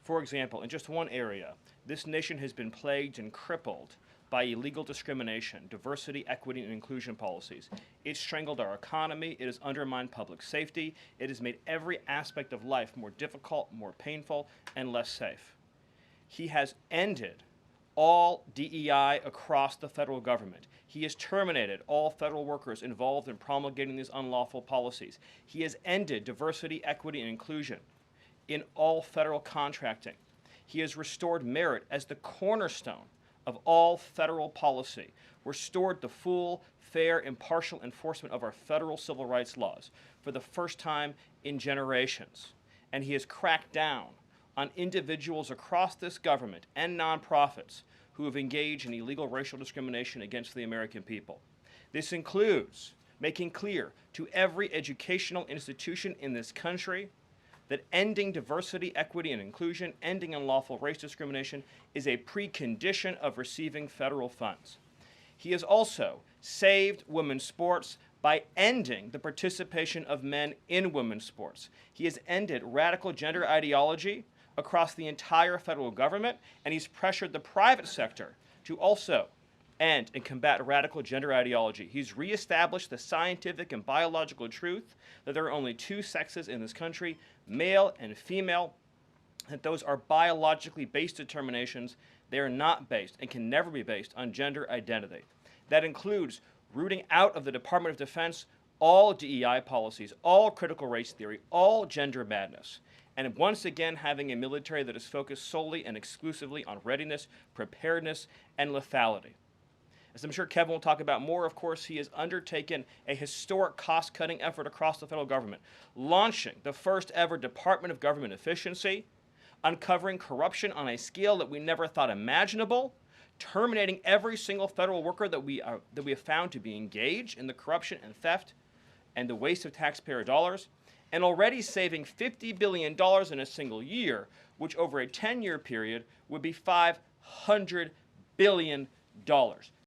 For example, in just one area, this nation has been plagued and crippled by illegal discrimination, diversity, equity, and inclusion policies. It's strangled our economy, it has undermined public safety, it has made every aspect of life more difficult, more painful, and less safe. He has ended all DEI across the federal government. He has terminated all federal workers involved in promulgating these unlawful policies. He has ended diversity, equity, and inclusion in all federal contracting. He has restored merit as the cornerstone of all federal policy, restored the full, fair, impartial enforcement of our federal civil rights laws for the first time in generations. And he has cracked down on individuals across this government and nonprofits who have engaged in illegal racial discrimination against the American people. This includes making clear to every educational institution in this country that ending diversity, equity, and inclusion, ending unlawful race discrimination is a precondition of receiving federal funds. He has also saved women's sports by ending the participation of men in women's sports. He has ended radical gender ideology across the entire federal government, and he's pressured the private sector to also end and combat radical gender ideology. He's reestablished the scientific and biological truth that there are only two sexes in this country, male and female, that those are biologically based determinations. They are not based and can never be based on gender identity. That includes rooting out of the Department of Defense all DEI policies, all critical race theory, all gender madness, and once again having a military that is focused solely and exclusively on readiness, preparedness, and lethality. As I'm sure Kevin will talk about more, of course, he has undertaken a historic cost-cutting effort across the federal government, launching the first ever Department of Government Efficiency, uncovering corruption on a scale that we never thought imaginable, terminating every single federal worker that we have found to be engaged in the corruption and theft and the waste of taxpayer dollars, and already saving $50 billion in a single year, which over a 10-year period would be $500 billion.